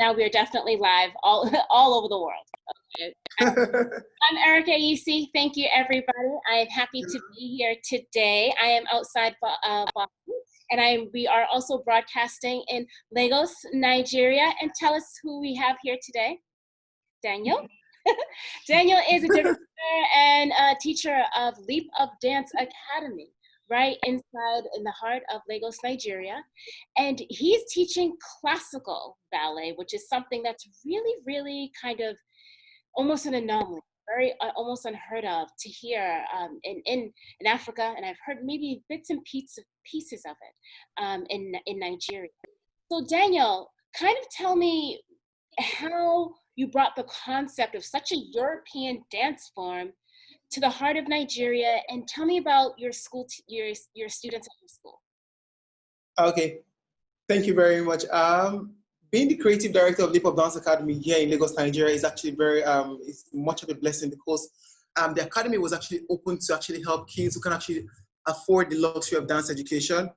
now we are definitely live all over the world. Okay. I'm Erica Ayisi. Thank you, everybody. I am happy to be here today. I am outside Boston, and we are also broadcasting in Lagos, Nigeria. And tell us who we have here today. Daniel. Daniel is a director and a teacher of Leap of Dance Academy, right in the heart of Lagos, Nigeria. And he's teaching classical ballet, which is something that's really, really kind of almost an anomaly, very almost unheard of to hear in Africa. And I've heard maybe bits and pieces of it in Nigeria. So Daniel, kind of tell me how you brought the concept of such a European dance form to the heart of Nigeria, and tell me about your school, your students at your school. Okay, thank you very much. Being the creative director of Leap of Dance Academy here in Lagos, Nigeria is actually it's much of a blessing, because the academy was actually open to actually help kids who can actually afford the luxury of dance education.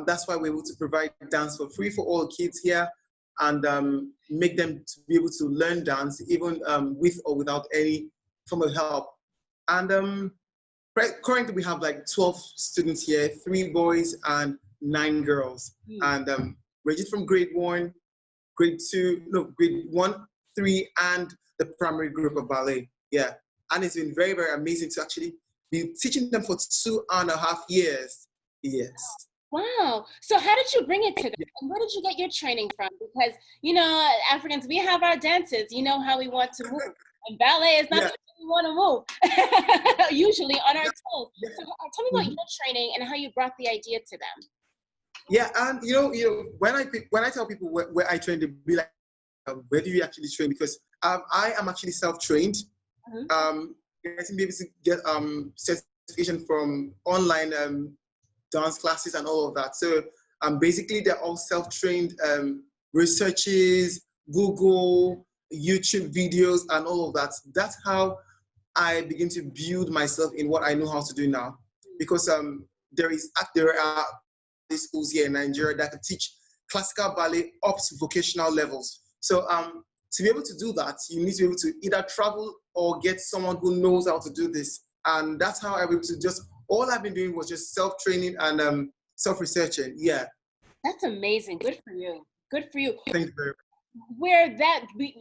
That's why we're able to provide dance for free for all kids here, and make them to be able to learn dance even with or without any form of help. And currently we have like 12 students here, 3 boys and 9 girls. And ranging from grade 1, grade 1, 3, and the primary group of ballet. Yeah, and it's been very, very amazing to actually be teaching them for 2.5 years. Yes. Wow. So how did you bring it to them? And where did you get your training from? Because, you know, Africans, we have our dances, you know how we want to move. And ballet is not something we want to move, usually on our toes. So tell me about your training and how you brought the idea to them. Yeah, and you know, when I tell people where I train, they be like, where do you actually train? Because I am actually self-trained. I think maybe to get certification from online dance classes and all of that. So basically they're all self-trained researches, Google, YouTube videos, and all of that. That's how I begin to build myself in what I know how to do now. Because there are schools here in Nigeria that can teach classical ballet up to vocational levels. So to be able to do that, you need to be able to either travel or get someone who knows how to do this. And that's how I was able to all I've been doing was just self-training and self-researching. Yeah. That's amazing. Good for you. Good for you. Thank you very much. Where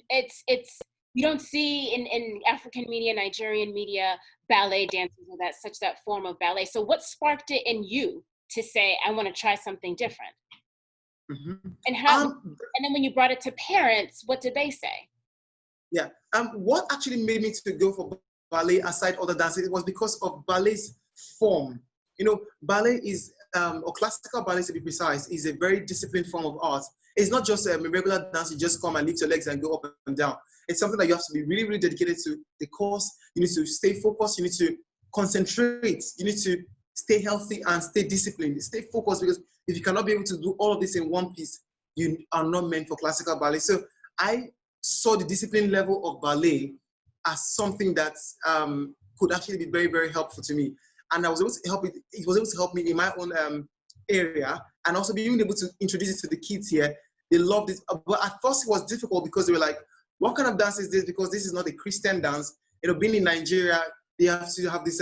it's you don't see in African media, Nigerian media, ballet dancers or that form of ballet. So what sparked it in you to say, I want to try something different? And how? And then when you brought it to parents, what did they say? Yeah. What actually made me to go for ballet aside other dances? It was because of ballet's form. You know, ballet is, or classical ballet to be precise, is a very disciplined form of art. It's not just a regular dance, you just come and lift your legs and go up and down. It's something that you have to be really, really dedicated to the course. You need to stay focused, you need to concentrate, you need to stay healthy and stay disciplined, stay focused, because if you cannot be able to do all of this in one piece, you are not meant for classical ballet. So I saw the discipline level of ballet as something that could actually be very, very helpful to me. And I was able to help it. It was able to help me in my own area, and also being able to introduce it to the kids here. They loved it. But at first it was difficult because they were like, what kind of dance is this? Because this is not a Christian dance. You know, being in Nigeria, they have to have this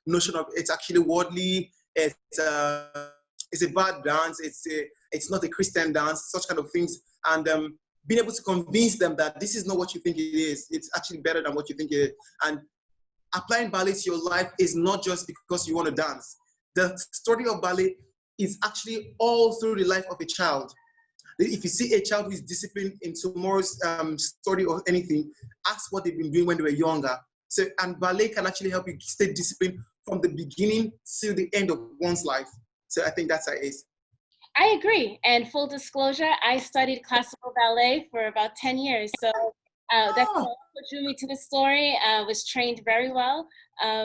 notion of it's actually worldly. It's a bad dance. It's not a Christian dance. Such kind of things. And being able to convince them that this is not what you think it is. It's actually better than what you think it is. And applying ballet to your life is not just because you want to dance. The story of ballet is actually all through the life of a child. If you see a child who is disciplined in tomorrow's story or anything, ask what they've been doing when they were younger. So, and ballet can actually help you stay disciplined from the beginning till the end of one's life. So I think that's how it is. I agree. And full disclosure, I studied classical ballet for about 10 years. So that's what drew me to the story. Was trained very well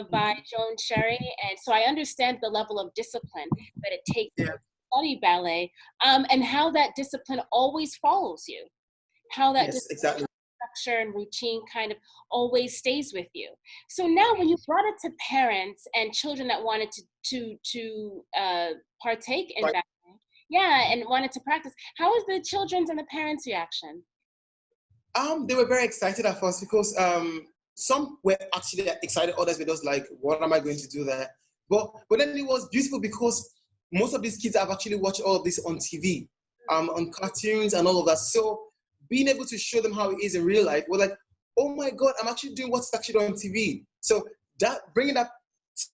by Joan Sherry. And so I understand the level of discipline that it takes to study ballet, and how that discipline always follows you. How that structure and routine kind of always stays with you. So now when you brought it to parents and children that wanted to partake in ballet, Yeah, and wanted to practice. How was the children's and the parents' reaction? They were very excited at first because some were actually excited, others were just like, what am I going to do there? But then it was beautiful because most of these kids have actually watched all of this on TV, on cartoons and all of that. So being able to show them how it is in real life, we're like, oh my God, I'm actually doing what's actually on TV. So that bringing that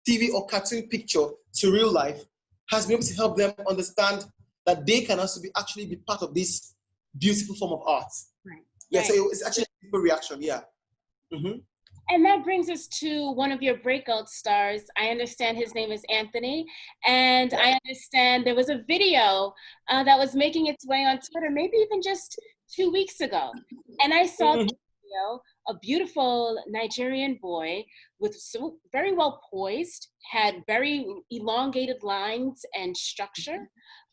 TV or cartoon picture to real life has been able to help them understand that they can also actually be part of this beautiful form of art. Right. Yeah, right. so it's actually a beautiful reaction, yeah. Mm-hmm. And that brings us to one of your breakout stars. I understand his name is Anthony. And I understand there was a video that was making its way on Twitter, maybe even just 2 weeks ago. And I saw the video, a beautiful Nigerian boy with very well poised, had very elongated lines and structure,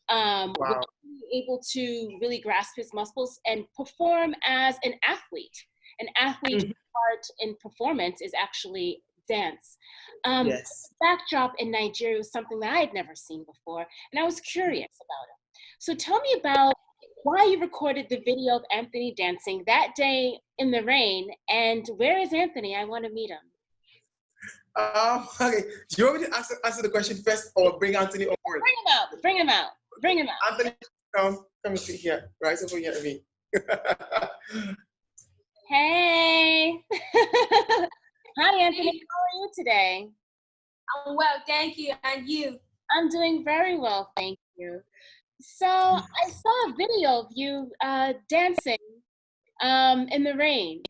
was able to really grasp his muscles and perform as an athlete. An athlete part in performance is actually dance. Yes. Backdrop in Nigeria was something that I had never seen before, and I was curious about it. So tell me about why you recorded the video of Anthony dancing that day in the rain, and where is Anthony? I want to meet him. Okay. Do you want me to answer the question first or bring Anthony on board? Bring him out. Bring him out. Bring him out. Anthony, come and sit here. Right over here to me. Hey. Hi, Anthony. How are you today? I'm well, thank you. And you? I'm doing very well, thank you. So I saw a video of you dancing in the rain.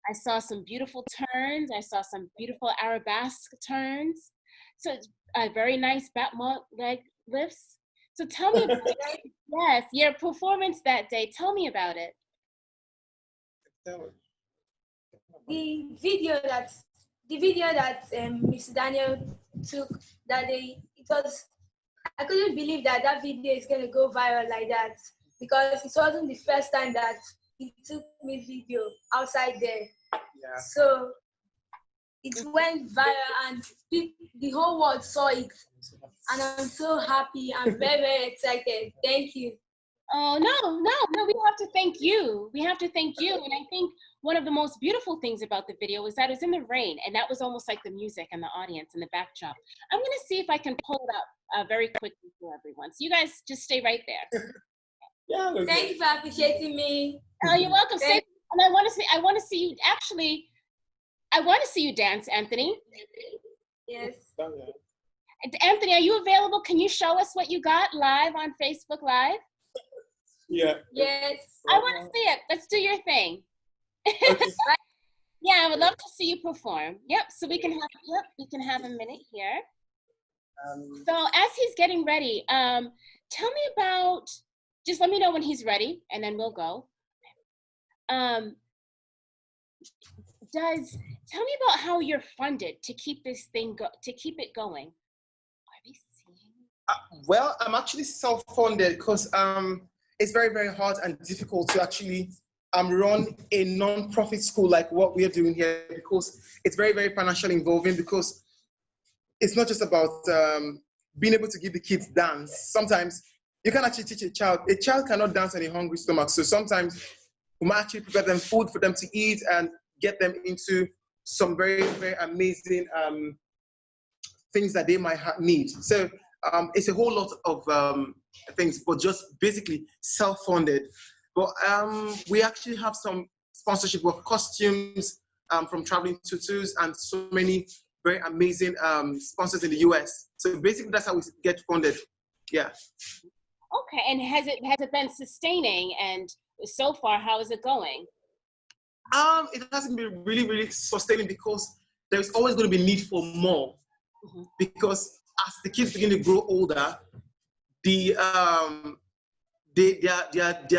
I saw some beautiful turns. I saw some beautiful arabesque turns. So it's a very nice Batmont leg lifts. So tell me about it. Yes, your performance that day. Tell me about it. The video that Mr. Daniel took that day, I couldn't believe that video is going to go viral like that, because it wasn't the first time that he took me video outside there. Yeah. So it went viral and the whole world saw it. And I'm so happy. I'm very, very excited. Thank you. Oh, no, we have to thank you. We have to thank you. And I think one of the most beautiful things about the video was that it was in the rain, and that was almost like the music and the audience and the backdrop. I'm going to see if I can pull it up very quickly for everyone. So you guys just stay right there. Yeah. Okay. Thank you for appreciating me. Oh, you're welcome. And I want to see you, actually, I want to see you dance, Anthony. Yes. Anthony, are you available? Can you show us what you got live on Facebook Live? Yeah. Yes. I want to see it. Let's do your thing. Okay. Yeah, I would love to see you perform. Yep, so we can have a minute here. So as he's getting ready, tell me about, just let me know when he's ready and then we'll go. Tell me about how you're funded to keep this thing it going. Are we seeing? Well, I'm actually self-funded because it's very, very hard and difficult to actually run a non-profit school like what we are doing here, because it's very, very financially involving, because it's not just about being able to give the kids dance. Sometimes you can actually teach a child cannot dance on a hungry stomach. So sometimes we might actually prepare them food for them to eat and get them into some very, very amazing things that they might need. So it's a whole lot of things, but just basically self-funded. But we actually have some sponsorship of costumes from Traveling Tutus and so many very amazing sponsors in the US. So basically that's how we get funded. Yeah. Okay, and has it been sustaining, and so far, how is it going? It hasn't been really, really sustaining, because there's always going to be need for more. Mm-hmm. Because as the kids begin to grow older, their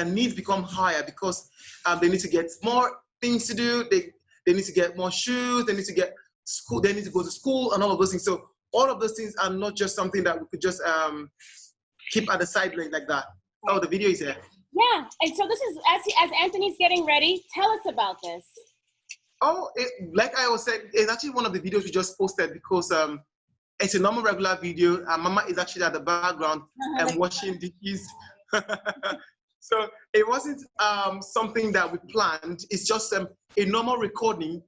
needs become higher, because they need to get more things to do. They need to get more shoes. They need to get school. They need to go to school and all of those things. So all of those things are not just something that we could just keep at the sideline like that. Oh, the video is here. Yeah, and so this is as Anthony's getting ready. Tell us about this. Oh, like I was saying, it's actually one of the videos we just posted, because it's a normal regular video. Mama is actually at the background and washing dishes. So it wasn't something that we planned. It's just a normal recording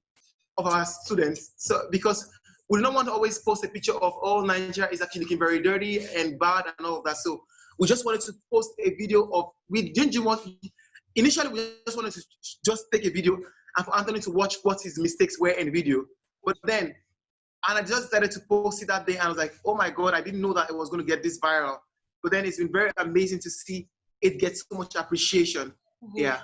of our students. So because we don't want to always post a picture of, oh, Nigeria is actually looking very dirty and bad and all of that. So we just wanted to post a video of, initially we just wanted to just take a video and for Anthony to watch what his mistakes were in the video. But then, and I just decided to post it that day and I was like, oh my God, I didn't know that it was going to get this viral. But then it's been very amazing to see it get so much appreciation. Yeah.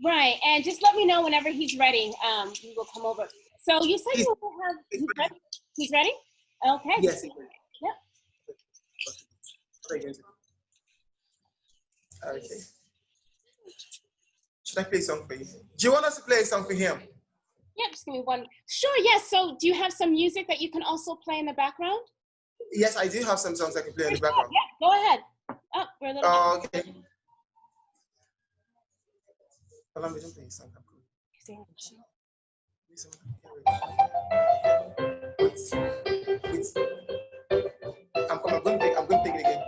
Right, and just let me know whenever he's ready. We will come over. So you said you will have, he's ready? Okay. Yes. Yep. Okay. Should I play a song for you? Do you want us to play a song for him? Yeah, just give me one. Sure, yes. So do you have some music that you can also play in the background? Yes, I do have some songs I can play in the background. Yeah, go ahead. Oh, we're a little okay. Allow me to play a song. I'm going to take it again.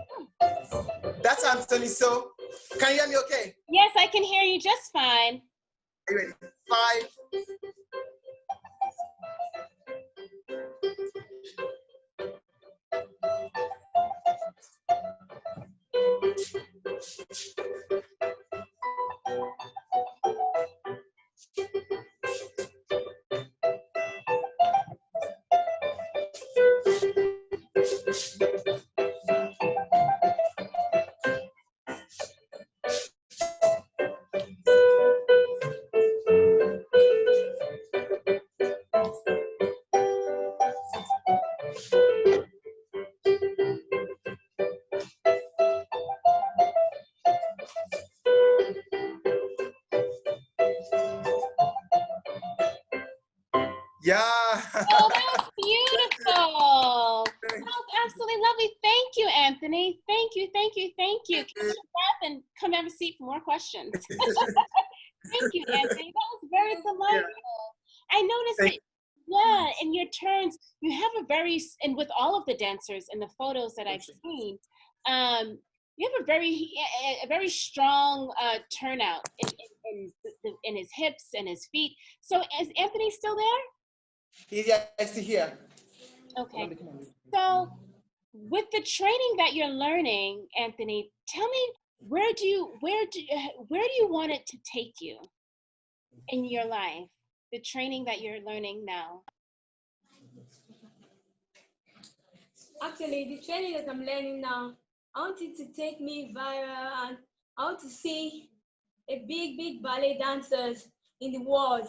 That's Anthony. So, can you hear me okay? Yes, I can hear you just fine. Are you ready? 5. Yeah. Oh, that was beautiful. That was absolutely lovely. Thank you, Anthony. Thank you, thank you, thank you. Catch your breath and come have a seat for more questions. Thank you, Anthony. That was very delightful. Yeah. I noticed that, yeah, in your turns, you have a very, and with all of the dancers in the photos that I've seen, you have a very strong turnout in his hips and his feet. So is Anthony still there? Yeah, I see here. Okay. So with the training that you're learning, Anthony, tell me where do you want it to take you in your life? The training that you're learning now. Actually, the training that I'm learning now, I want it to take me viral, and I want to see a big ballet dancers in the world.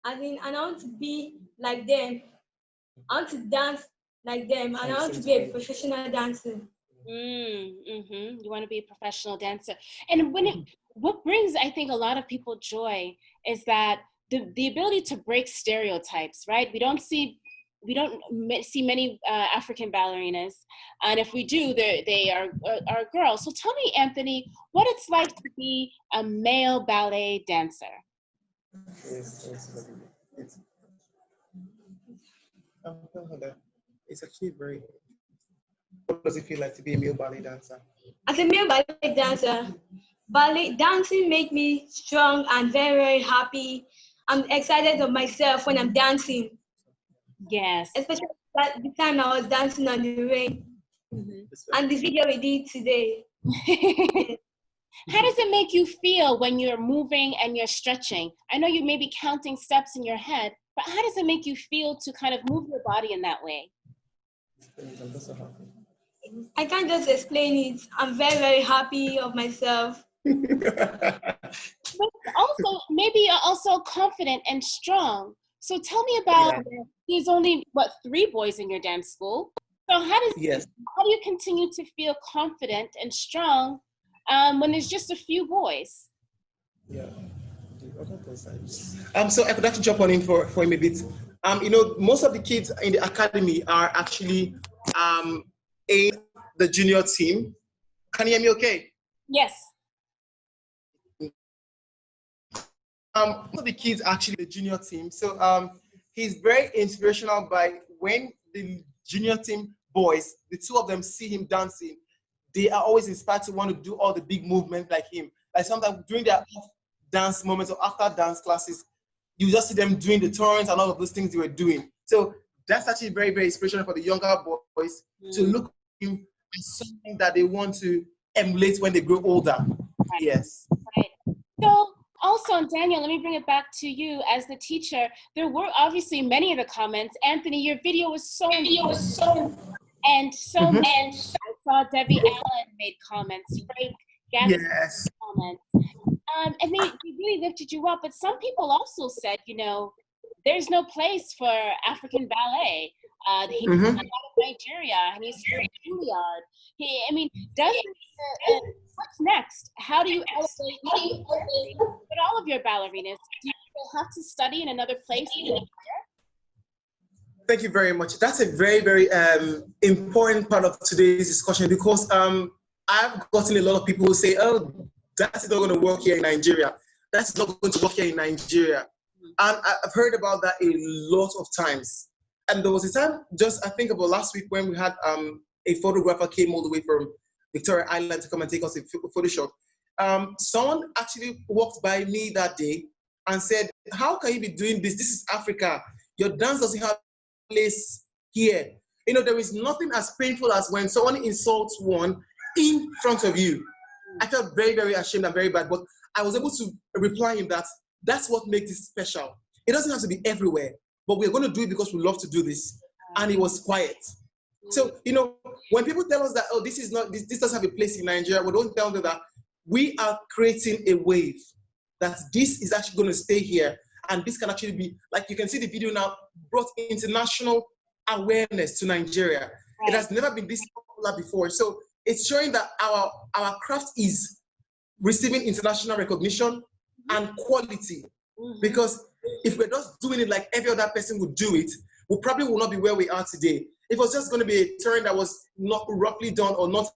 And I want to be like them. I want to dance like them, and I want to be a professional dancer. You want to be a professional dancer. And what brings, I think, a lot of people joy is that the ability to break stereotypes, right? We don't see many African ballerinas, and if we do, they are girls. So tell me, Anthony, what it's like to be a male ballet dancer. It's actually very. What does it feel like to be a male ballet dancer? As a male ballet dancer, ballet dancing makes me strong and very happy. I'm excited of myself when I'm dancing. Yes. Especially at the time I was dancing on the rain. And the video we did today. How does it make you feel when you're moving and you're stretching? I know you may be counting steps in your head, but how does it make you feel to kind of move your body in that way? I can't just explain it. I'm very happy of myself. But also, maybe you're also confident and strong. So tell me about, there's only, 3 boys in your dance school. So how do you continue to feel confident and strong when there's just a few boys? Yeah. So I could actually jump on in for him a bit. Most of the kids in the academy are actually in the junior team. Can you hear me okay? Yes. Most of the kids are actually the junior team. So he's very inspirational by when the junior team boys, the two of them see him dancing, they are always inspired to want to do all the big movements like him. Like sometimes during their dance moments or after dance classes, you just see them doing the turns and all of those things they were doing. So that's actually very, very inspirational for the younger boys to look at him as something that they want to emulate when they grow older. Right. Yes. Right. So also, Daniel, let me bring it back to you as the teacher. There were obviously many of the comments. Anthony, your video was so and so much. I saw Debbie Allen made comments. Frank Gadsden made comments. And they really lifted you up. But some people also said, you know, there's no place for African ballet. He needs to come out of Nigeria, and he's from Juilliard. I mean, what's next? How do you elevate with all of your ballerinas? Do you have to study in another place? Thank you very much. That's a very, very important part of today's discussion, because I've gotten a lot of people who say, oh, that's not going to work here in Nigeria. That's not going to work here in Nigeria. And I've heard about that a lot of times. And there was a time, just I think about last week, when we had a photographer came all the way from Victoria Island to come and take us a photo shoot. Someone actually walked by me that day and said, how can you be doing this? This is Africa. Your dance doesn't have a place here. You know, there is nothing as painful as when someone insults one in front of you. I felt very, very ashamed and very bad, but I was able to reply him that that's what makes this special. It doesn't have to be everywhere, but we're going to do it because we love to do this. And he was quiet. So, you know, when people tell us that, oh, this doesn't have a place in Nigeria, we don't tell them that we are creating a wave, that this is actually going to stay here. And this can actually be, like you can see the video now, brought international awareness to Nigeria. Right. It has never been this popular before. So it's showing that our craft is receiving international recognition and quality. Because if we're just doing it like every other person would do it, we probably will not be where we are today. If it was just going to be a turn that was not roughly done or not,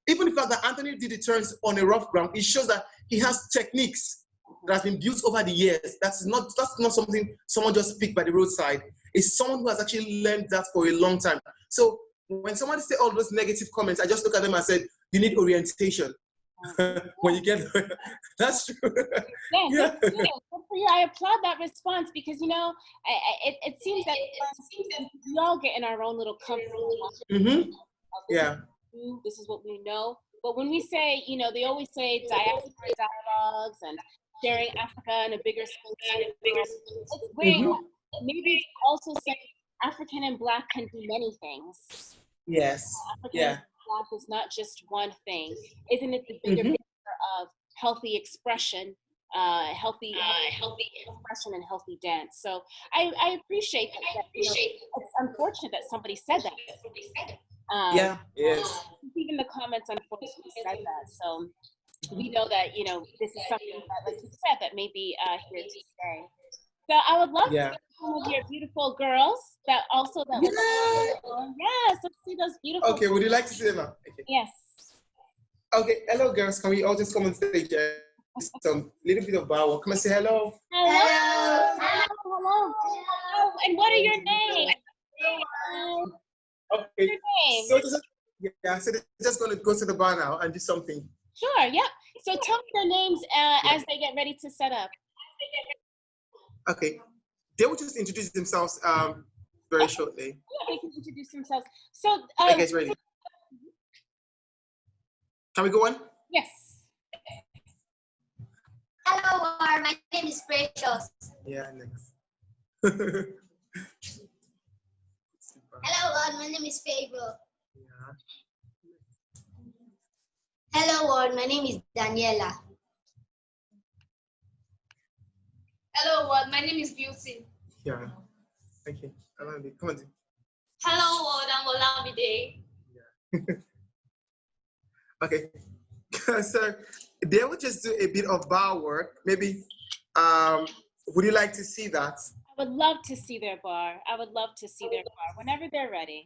even the fact that Anthony did the turns on a rough ground, it shows that he has techniques that has been built over the years. That's not something someone just picked by the roadside. It's someone who has actually learned that for a long time. So when somebody say all those negative comments, I just look at them and said, you need orientation. When you get there. That's true. Yeah. Good for you. I applaud that response, because, you know, it seems that we all get in our own little comfort. This is what we know. But when we say, you know, they always say dialogues and sharing Africa in a bigger space. It's weird. Maybe it's also saying African and Black can do many things. Yes. African Black is not just one thing. Isn't it the bigger picture of healthy expression, healthy expression and healthy dance? So I appreciate that. You know, it's unfortunate that somebody said that. Even the comments unfortunately said that. So we know that, you know, this is something that, like you said, that may be here to stay. So I would love to see some of your beautiful girls that also that yes, let's see those beautiful. Okay, would you like to see them now? Okay. Yes. Okay, hello girls, can we all just come on stage? Some little bit of bow. Come and say hello. Hello. And what are your names? Okay. So they're just going to go to the bar now and do something. Sure. Yeah. So tell me their names as they get ready to set up. Okay, they will just introduce themselves very shortly. Yeah, they can introduce themselves. So, I guess ready. Can we go on? Yes. Hello, my name is Precious. Yeah, next. Hello, my name is Favor. Yeah. Hello, my name is Daniela. Hello, my name is Beauty. Yeah. Okay. Come on. Hello, I'm Olamide. Yeah. Okay. So they will just do a bit of bar work. Maybe, would you like to see that? I would love to see their bar. Whenever they're ready.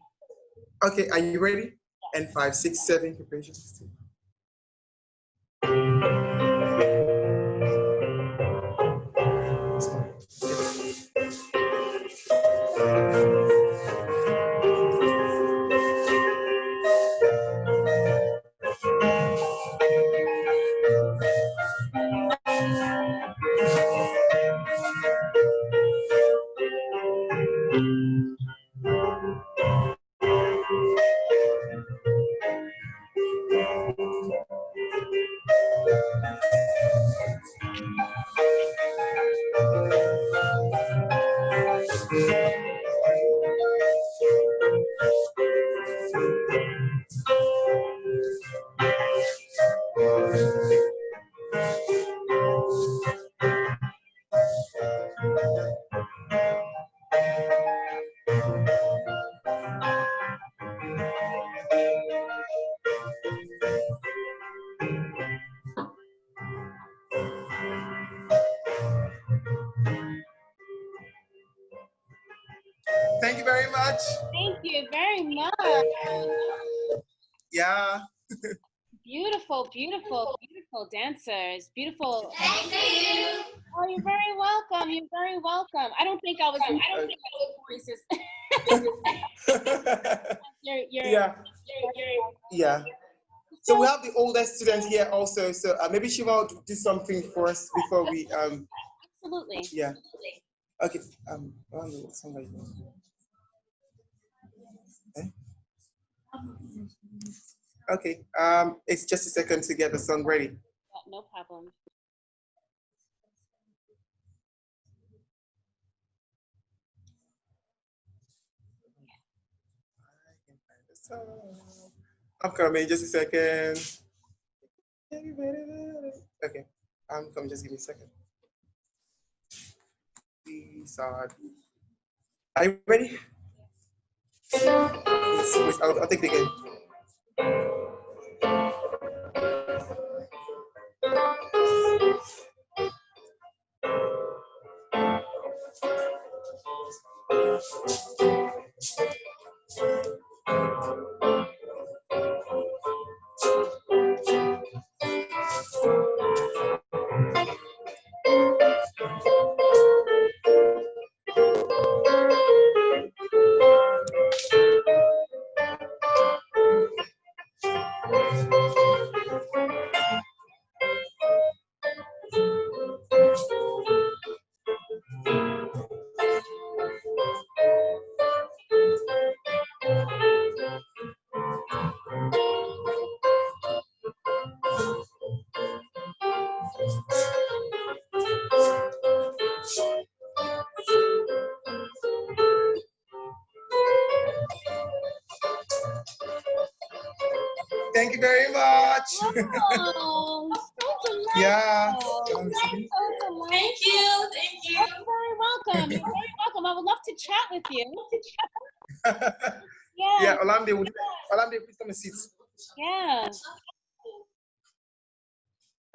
Okay, are you ready? Yes. And 5, 6, 7, preparation. Thank you very much. Thank you very much. Yeah. Beautiful, beautiful, beautiful dancers. Beautiful. Thank you. Oh, you're very welcome. You're very welcome. I don't think I was voices. Yeah. Yeah. So we have the oldest student here also. So maybe she will do something for us before we Absolutely. Yeah. Okay. I don't know what song are you doing? Eh? Okay. It's just a second to get the song ready. Yeah, no problem. I'm coming. Just a second. Okay. I'm coming. Just give me a second. Please, are you ready? Yes, I'll take it again. Thank you very much. Oh, so delightful. Yeah. So delightful. Thank you. Thank you. You're very welcome. You're very welcome. I would love to chat with you. Yeah. Yeah, Olamide, please come and sit. Yeah.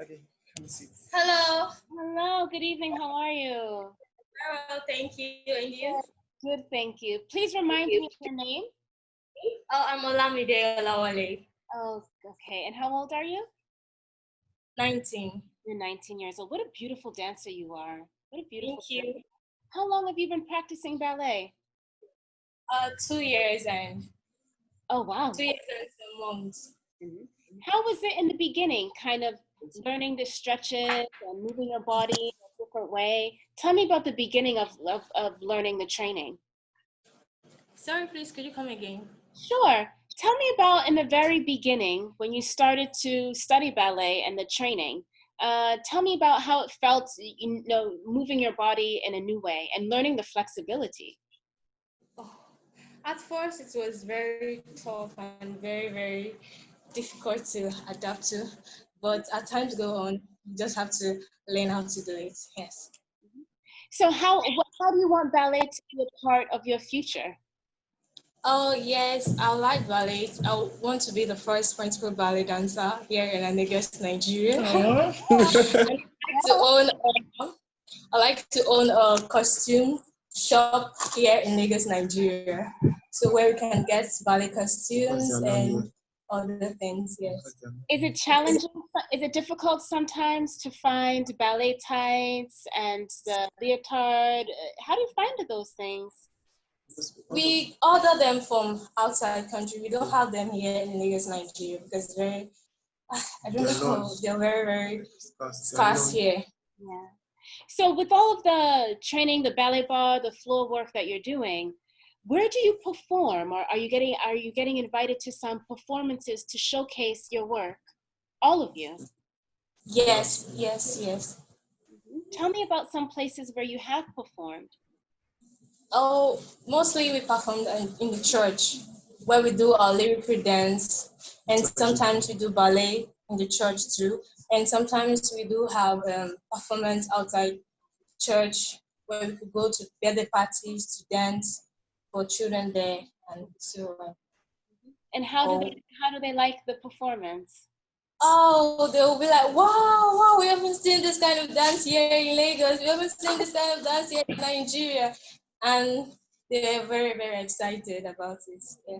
Okay, come and sit. Hello. Hello. Good evening. How are you? Hello. Thank you. And you? Good. Thank you. Please remind me of your name. Oh, I'm Olamide Olawale. Oh, okay. And how old are you? 19. You're 19 years old. What a beautiful dancer you are. What a beautiful. Thank you. How long have you been practicing ballet? 2 years and Oh, wow. 2 years and some months. How was it in the beginning, kind of learning the stretches and moving your body in a different way? Tell me about the beginning of learning the training. Sorry, please, could you come again? Sure. Tell me about in the very beginning when you started to study ballet and the training. Tell me about how it felt, moving your body in a new way and learning the flexibility. Oh, at first, it was very tough and very, very difficult to adapt to. But as times go on, you just have to learn how to do it. Yes. So how do you want ballet to be a part of your future? Oh, yes, I like ballet. I want to be the first principal ballet dancer here in Lagos, Nigeria. I like to own a costume shop here in Lagos, Nigeria. So where we can get ballet costumes and other things, yes. Is it challenging? Is it difficult sometimes to find ballet tights and the leotard? How do you find those things? We order them from outside country. We don't have them here in Lagos, Nigeria because they're very, very scarce here. Yeah. So with all of the training, the ballet bar, the floor work that you're doing, where do you perform, or are you getting invited to some performances to showcase your work? All of you? Yes. Tell me about some places where you have performed. Oh, mostly we perform in the church where we do our lyrical dance, and sometimes we do ballet in the church too, and sometimes we do have performance outside church where we could go to birthday parties to dance for children there, and so on. And how do they like the performance? Oh, they'll be like, wow, wow, we haven't seen this kind of dance here in Lagos. We haven't seen this kind of dance here in Nigeria. And they're very, very excited about it. Yeah.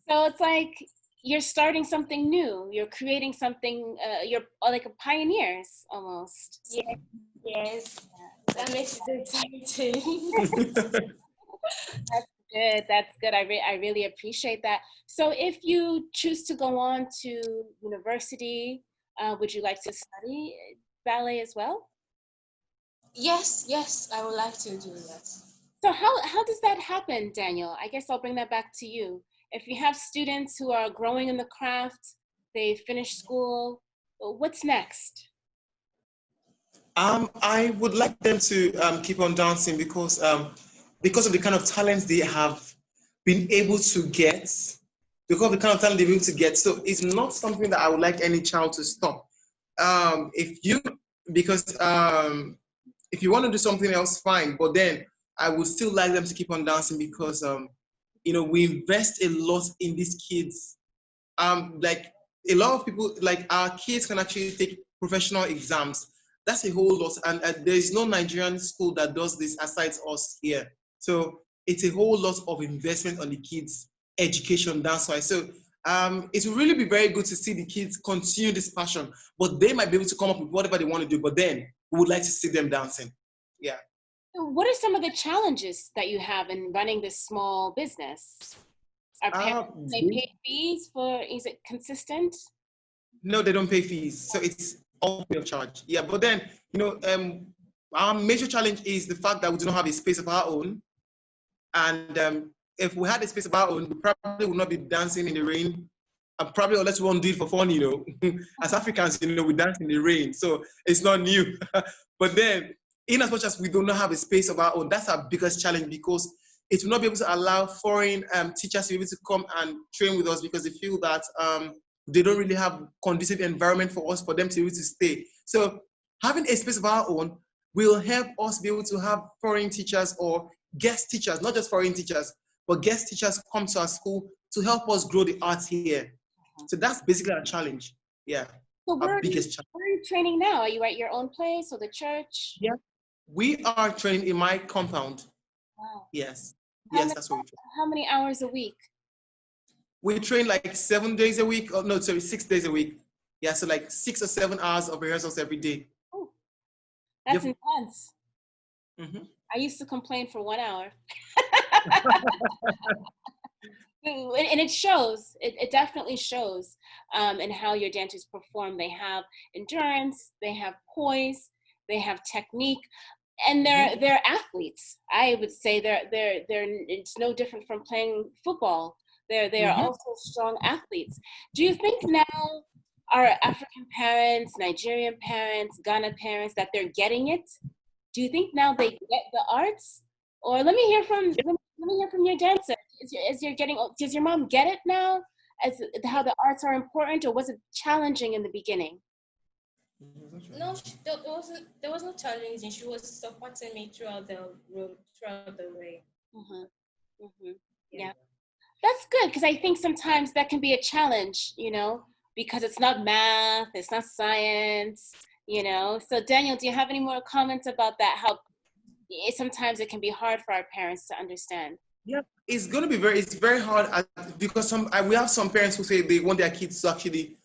So it's like you're starting something new. You're creating something, you're like a pioneers almost. Yes, yes. That makes it exciting. That's good. I really appreciate that. So if you choose to go on to university, would you like to study ballet as well? Yes, yes, I would like to do that. So how does that happen, Daniel? I guess I'll bring that back to you. If you have students who are growing in the craft, they finish school, what's next? I would like them to keep on dancing because of the kind of talents they have been able to get, because of the kind of talent they've been able to get. So it's not something that I would like any child to stop. If you want to do something else, fine. But then I would still like them to keep on dancing because we invest a lot in these kids. Like a lot of people, like our kids can actually take professional exams. That's a whole lot, and there is no Nigerian school that does this aside us here. So it's a whole lot of investment on the kids' education. That's why. So it will really be very good to see the kids continue this passion, but they might be able to come up with whatever they want to do. But then we would like to see them dancing. Yeah. What are some of the challenges that you have in running this small business? Are parents, they pay fees for? Is it consistent? No, they don't pay fees, so it's all free of charge. Yeah, but then our major challenge is the fact that we do not have a space of our own, and if we had a space of our own, we probably would not be dancing in the rain, and probably unless we want to do it for fun, As Africans, we dance in the rain, so it's not new. But then, in as much as we do not have a space of our own, that's our biggest challenge because it will not be able to allow foreign teachers to be able to come and train with us because they feel that they don't really have conducive environment for them to be able to stay. So having a space of our own will help us be able to have foreign teachers or guest teachers, not just foreign teachers, but guest teachers come to our school to help us grow the arts here. So that's basically our challenge. Yeah. So where are you training now? Are you at your own place or the church? Yeah. We are training in my compound. Wow. Yes. Yes, that's what we train. How many hours a week? We train like 7 days a week. Oh, no, sorry, 6 days a week. Yeah, so like 6 or 7 hours of rehearsals every day. Oh, that's intense. Mm-hmm. I used to complain for 1 hour. And it shows. It definitely shows in how your dancers perform. They have endurance, they have poise, they have technique, and they're athletes. I would say they're it's no different from playing football. They're also strong athletes. Do you think now our African parents, Nigerian parents, Ghana parents, that they're getting it? Do you think now they get the arts? Or let me hear from your dancer. Does your mom get it now as how the arts are important, or was it challenging in the beginning? No, there was no challenging. She was supporting me throughout the way. Yeah. That's good, because I think sometimes that can be a challenge, because it's not math, it's not science, So Daniel, do you have any more comments about that? How sometimes it can be hard for our parents to understand. Yeah, it's very hard because we have some parents who say they want their kids to actually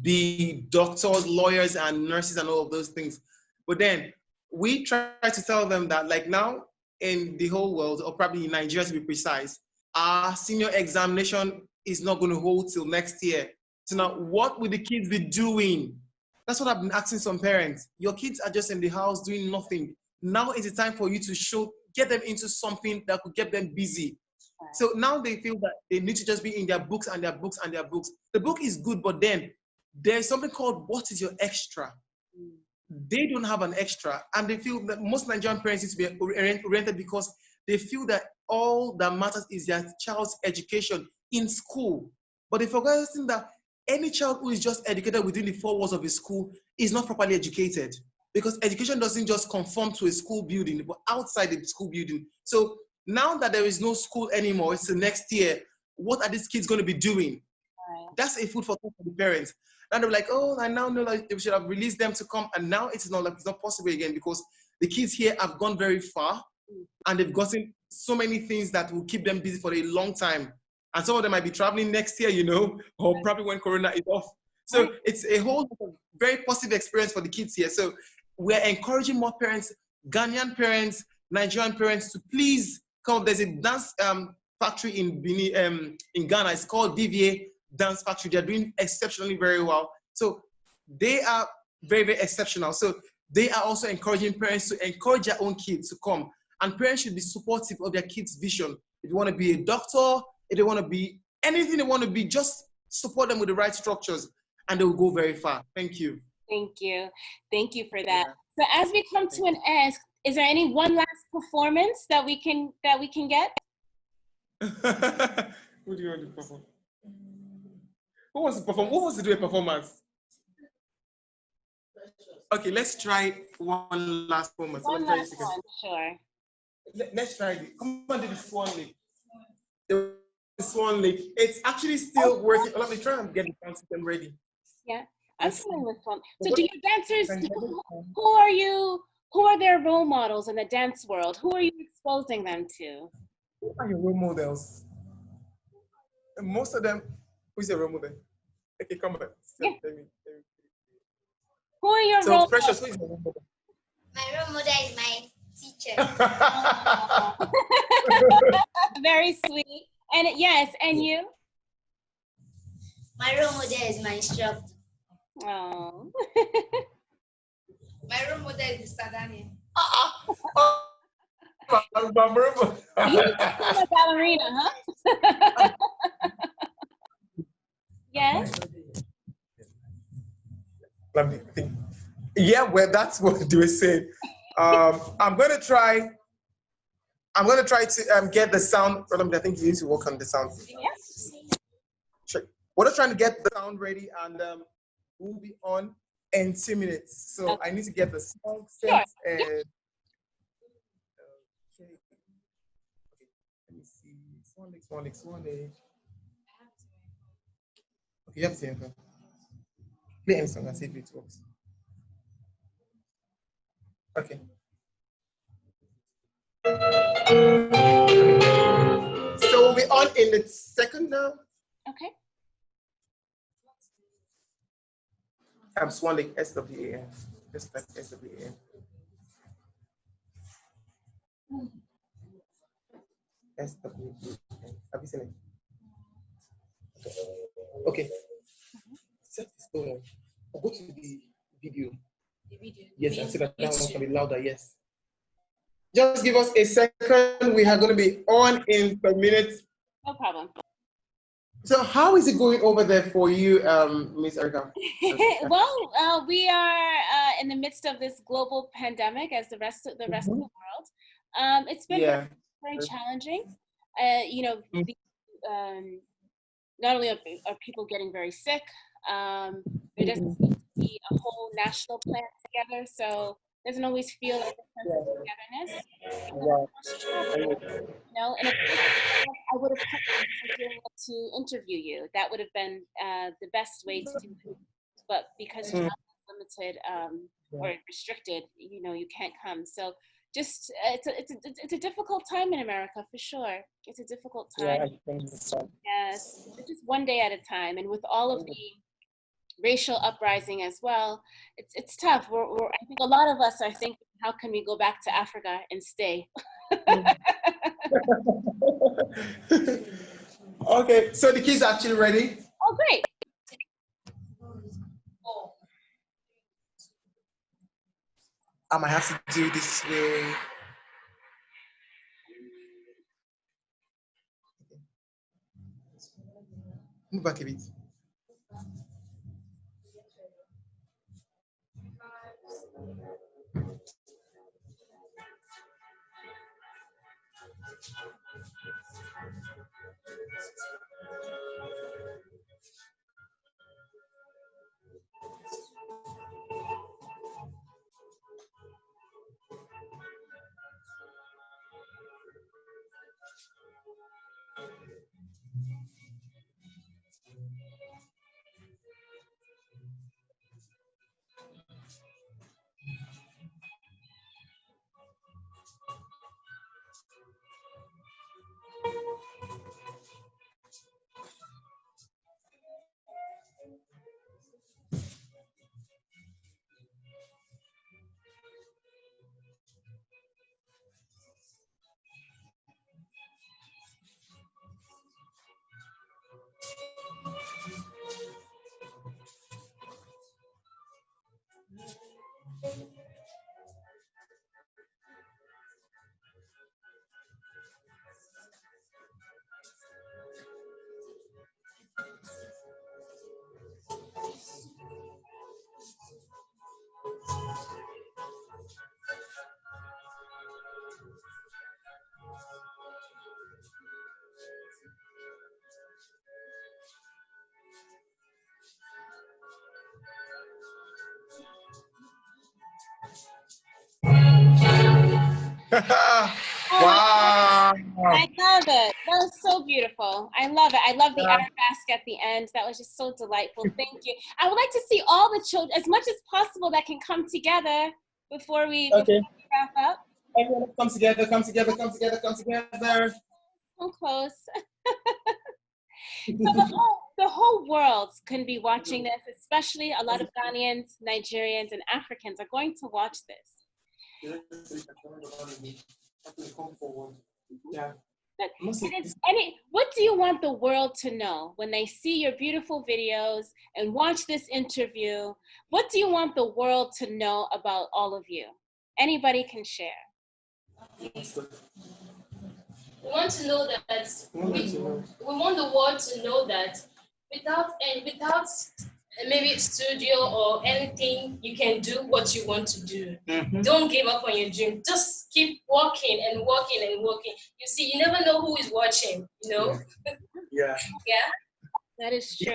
be doctors, lawyers, and nurses and all of those things. But then we try to tell them that, like, now in the whole world, or probably in Nigeria to be precise, our senior examination is not going to hold till next year. So now what will the kids be doing? That's what I've been asking some parents. Your kids are just in the house doing nothing. Now is the time for you to get them into something that could get them busy. So now they feel that they need to just be in their books and their books and their books. The book is good, but then there's something called, what is your extra? They don't have an extra, and they feel that most Nigerian parents need to be oriented because they feel that all that matters is their child's education in school. But they forget that any child who is just educated within the four walls of a school is not properly educated, because education doesn't just conform to a school building, but outside the school building. So now that there is no school anymore, it's the next year, what are these kids going to be doing? Right. That's a food for thought for the parents. And they're like, oh, I now know that we should have released them to come. And now it's not possible again, because the kids here have gone very far and they've gotten so many things that will keep them busy for a long time. And some of them might be traveling next year, or probably when Corona is off. So it's a whole very positive experience for the kids here. So we're encouraging more parents, Ghanaian parents, Nigerian parents, to please come. There's a dance factory in Benin, in Ghana. It's called DVA Dance Factory. They're doing exceptionally very well. So they are very, very exceptional. So they are also encouraging parents to encourage their own kids to come. And parents should be supportive of their kids' vision. If you want to be a doctor, if they want to be anything they want to be, just support them with the right structures and they will go very far. Thank you. Thank you. Thank you for that. So as we come to an end, is there any one last performance that we can get? Who do you want to perform? Who wants to perform? Who wants to do a performance? Okay, let's try one last performance. One last one, sure. Let's try it. Come on, do the Swan Lake. The Swan Lake. It's actually still working. Let me try and get the sound system ready. Yeah, I'm feeling this one. So do your dancers, who are their role models in the dance world? Who are you exposing them to? Who are your role models? And most of them, who's your role model? Okay, come on. Yeah. Let me. Who are your role models? Precious, who is your role model? My role model is my teacher. Very sweet. And yes, and you? My role model is my instructor. Oh. My role model is Mr. Daniel. You're a ballerina, huh? Yes. Let me think. Yeah, well, that's what they were saying. I'm gonna try to get the sound. I think you need to work on the sound. Yes. Sure. We're trying to get the sound ready, and we'll be on in 2 minutes. So Okay. I need to get the sound set. Sure. And okay. Let me see. Swan Lake. Okay, you have to say okay. Play any song and see if it works. Okay. So we'll be on in the second now. Okay. I'm Swan Lake, SWAN. Just like SWAN. SWAN. Have you seen it? Okay. Set this going. I'll go to the video. The video. Yes, and so that one can be louder. Yes. Just give us a second. We are going to be on in a minute. No problem. So how is it going over there for you, Miss Erica? Well, we are in the midst of this global pandemic, as the rest of the world. It's been very challenging. Not only are people getting very sick, there doesn't seem to be a whole national plan together, so it doesn't always feel like a sense of togetherness. And I would have been able to interview you. That would have been the best way to do it. But because travel is limited or restricted, you can't come. So just it's a difficult time in America for sure. It's a difficult time. Yes, just one day at a time, and with all of the racial uprising as well, it's tough. I think a lot of us are thinking, how can we go back to Africa and stay? Okay, so the kids are actually ready. Oh, great. I might have to do this way. Move back a bit. Wow. I love it. That was so beautiful. I love it. I love the arabesque at the end. That was just so delightful. Thank you. I would like to see all the children, as much as possible, that can come together before we wrap up. Everyone come together, come together, come together, come together. So close. So the whole world can be watching this, especially a lot of Ghanaians, Nigerians, and Africans are going to watch this. Yeah. What do you want the world to know when they see your beautiful videos and watch this interview? What do you want the world to know about all of you? Anybody can share. We want to know that we want the world to know that without maybe studio or anything, you can do what you want to do. Mm-hmm. Don't give up on your dream. Just keep working and working and working. You see, you never know who is watching, you know? Yeah. Yeah. That is true.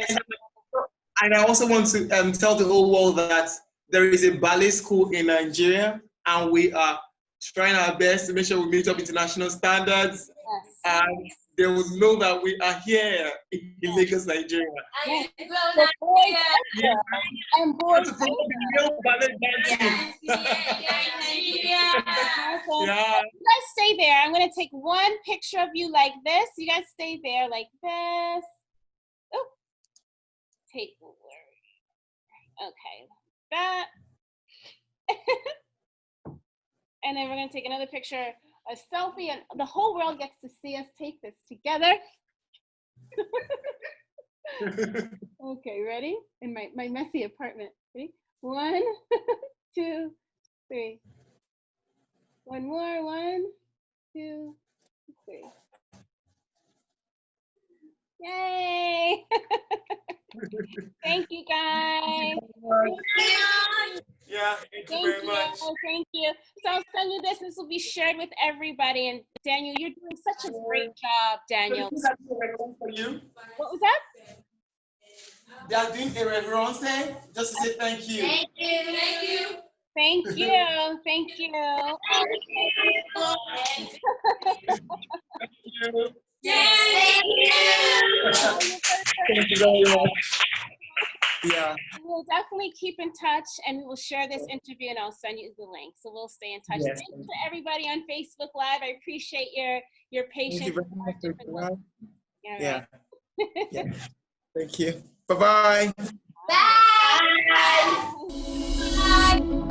And I also want to tell the whole world that there is a ballet school in Nigeria, and we are trying our best to make sure we meet up international standards. Yes. And they will know that we are here in Lagos, Nigeria. Yes. And boys, to promote the real ballet dancing. Yeah. You guys stay there. I'm going to take one picture of you like this. You guys stay there like this. Oh, take the word. Okay, that. And then we're going to take another picture, a selfie, and the whole world gets to see us take this together. Okay, ready? In my messy apartment. Ready? 1, 2, 3. One more. 1, 2, 3. Yay! Thank you, guys. Yeah, thank you very much. Thank you. So I'll send you this. This will be shared with everybody. And Daniel, you're doing such a great job, Daniel. For you. What was that? They are doing a reverence day just to say thank you. Thank you. Thank you. Thank you. Thank you. Thank you. Thank you very much. Yeah. We'll definitely keep in touch, and we will share this interview, and I'll send you the link. So we'll stay in touch. Yes. Thank you to everybody on Facebook Live. I appreciate your patience. Thank you very much. Yeah. Yeah. Thank you. Bye-bye. Bye. Bye.